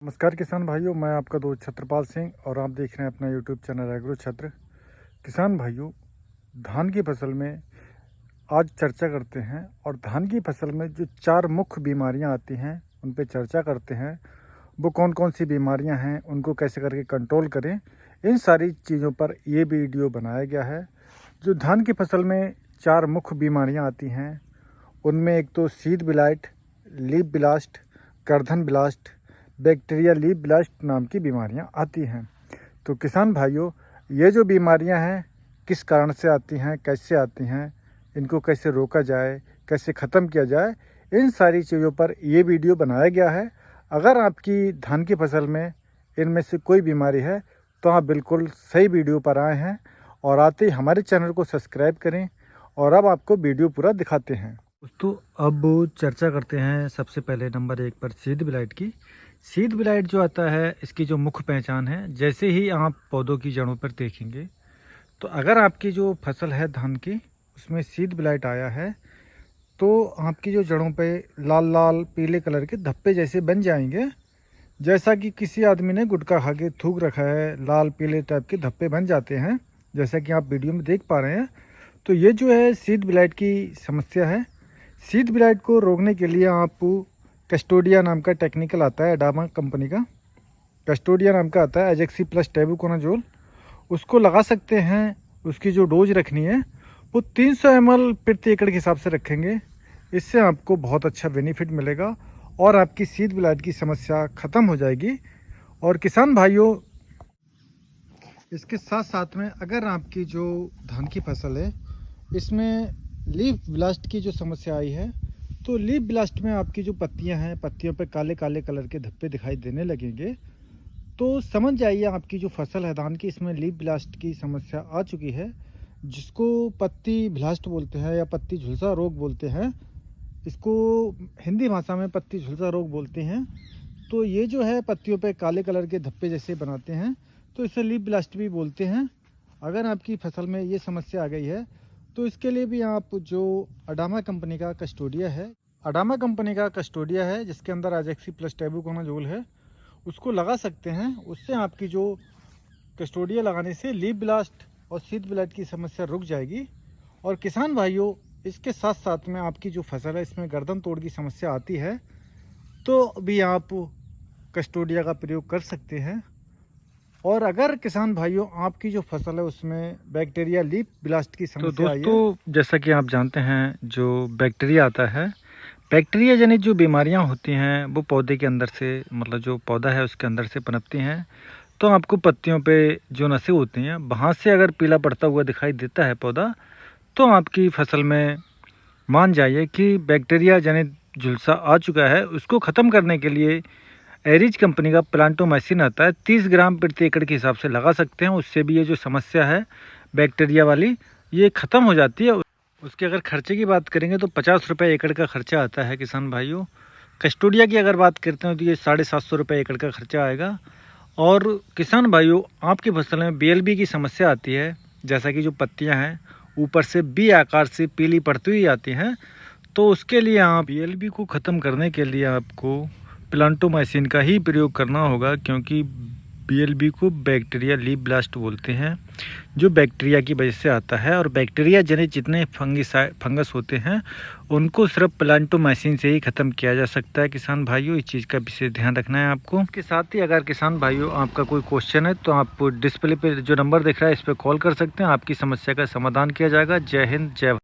नमस्कार किसान भाइयों, मैं आपका दोस्त छत्रपाल सिंह और आप देख रहे हैं अपना यूट्यूब चैनल एग्रो छत्र। किसान भाइयों, धान की फसल में आज चर्चा करते हैं और धान की फसल में जो 4 मुख्य बीमारियां आती हैं उन पे चर्चा करते हैं। वो कौन कौन सी बीमारियां हैं, उनको कैसे करके कंट्रोल करें, इन सारी चीज़ों पर ये वीडियो बनाया गया है। जो धान की फसल में 4 मुख्य बीमारियाँ आती हैं उनमें एक तो सीड ब्लाइट, लीफ ब्लास्ट, करधन ब्लास्ट, बैक्टीरिया लीफ ब्लास्ट नाम की बीमारियां आती हैं। तो किसान भाइयों, ये जो बीमारियां हैं किस कारण से आती हैं, कैसे आती हैं, इनको कैसे रोका जाए, कैसे ख़त्म किया जाए, इन सारी चीज़ों पर ये वीडियो बनाया गया है। अगर आपकी धान की फसल में इनमें से कोई बीमारी है तो आप बिल्कुल सही वीडियो पर आए हैं और आते ही हमारे चैनल को सब्सक्राइब करें। और अब आपको वीडियो पूरा दिखाते हैं। दोस्तों, अब चर्चा करते हैं सबसे पहले नंबर 1 पर सीड ब्लाइट की। सीड ब्लाइट जो आता है, इसकी जो मुख्य पहचान है, जैसे ही आप पौधों की जड़ों पर देखेंगे तो अगर आपकी जो फसल है धान की उसमें सीड ब्लाइट आया है तो आपकी जो जड़ों पे लाल लाल पीले कलर के धब्बे जैसे बन जाएंगे। जैसा कि किसी आदमी ने गुटखा खा के थूक रखा है, लाल पीले टाइप के धब्बे बन जाते हैं, जैसा कि आप वीडियो में देख पा रहे हैं। तो ये जो है सीड ब्लाइट की समस्या है। सीड ब्लाइट को रोकने के लिए आप कस्टोडिया नाम का टेक्निकल आता है, अडामा कंपनी का कस्टोडिया नाम का आता है, एजेक्सी प्लस टेबुकोनाजोल, उसको लगा सकते हैं। उसकी जो डोज रखनी है वो 300 ml प्रति एकड़ के हिसाब से रखेंगे। इससे आपको बहुत अच्छा बेनिफिट मिलेगा और आपकी सीड ब्लाइट की समस्या ख़त्म हो जाएगी। और किसान भाइयों, इसके साथ साथ में अगर आपकी जो धान की फसल है इसमें लीफ ब्लास्ट की जो समस्या आई है तो लीफ ब्लास्ट में आपकी जो पत्तियां हैं, पत्तियों पे काले काले कलर के धब्बे दिखाई देने लगेंगे तो समझ जाइए आपकी जो फसल है धान की, इसमें लीफ ब्लास्ट की समस्या आ चुकी है, जिसको पत्ती ब्लास्ट बोलते हैं या पत्ती झुलसा रोग बोलते हैं। इसको हिंदी भाषा में पत्ती झुलसा रोग बोलते हैं। तो ये जो है पत्तियों पे काले कलर के धब्बे जैसे बनाते हैं तो इसे लीफ ब्लास्ट भी बोलते हैं। अगर आपकी फसल में ये समस्या आ गई है तो इसके लिए भी आप जो अडामा कंपनी का कस्टोडिया है, अडामा कंपनी का कस्टोडिया है जिसके अंदर एजेक्सी प्लस टेबुकोनाजोल है, उसको लगा सकते हैं। उससे आपकी जो कस्टोडिया लगाने से लीफ ब्लास्ट और सीड ब्लाइट की समस्या रुक जाएगी। और किसान भाइयों, इसके साथ साथ में आपकी जो फसल है इसमें गर्दन तोड़ की समस्या आती है तो भी आप कस्टोडिया का प्रयोग कर सकते हैं। और अगर किसान भाइयों आपकी जो फसल है उसमें बैक्टीरिया लीफ ब्लास्ट की समस्या आई है, तो दोस्तों जैसा कि आप जानते हैं जो बैक्टीरिया आता है, बैक्टीरिया जनित जो बीमारियां होती हैं वो पौधे के अंदर से, मतलब जो पौधा है उसके अंदर से पनपती हैं। तो आपको पत्तियों पे जो नसें होती हैं वहाँ से अगर पीला पड़ता हुआ दिखाई देता है पौधा, तो आपकी फसल में मान जाइए कि बैक्टीरिया जनित झुलसा आ चुका है। उसको ख़त्म करने के लिए एरिज कंपनी का प्लांटोमाइसिन आता है, 30 ग्राम प्रति एकड़ के हिसाब से लगा सकते हैं। उससे भी ये जो समस्या है बैक्टीरिया वाली, ये ख़त्म हो जाती है। उसके अगर खर्चे की बात करेंगे तो 50 रुपये एकड़ का खर्चा आता है किसान भाइयों। कस्टोडिया की अगर बात करते हैं तो ये 750 रुपये एकड़ का खर्चा आएगा। और किसान भाइयों, आपकी फसल में BLB की समस्या आती है, जैसा कि जो पत्तियाँ हैं ऊपर से बी आकार से पीली पड़ती हुई आती हैं, तो उसके लिए आप BLB को ख़त्म करने के लिए आपको प्लांटोमाइसिन का ही प्रयोग करना होगा, क्योंकि BLB को बैक्टीरिया लीफ ब्लास्ट बोलते हैं, जो बैक्टीरिया की वजह से आता है। और बैक्टीरिया जनित जितने फंगस होते हैं उनको सिर्फ प्लांटोमाइसिन से ही ख़त्म किया जा सकता है। किसान भाइयों, इस चीज़ का विशेष ध्यान रखना है आपको। इसके साथ ही अगर किसान भाइयों आपका कोई क्वेश्चन है तो आप डिस्प्ले पे जो नंबर दिख रहा है इस पर कॉल कर सकते हैं, आपकी समस्या का समाधान किया जाएगा। जय हिंद, जय भारत।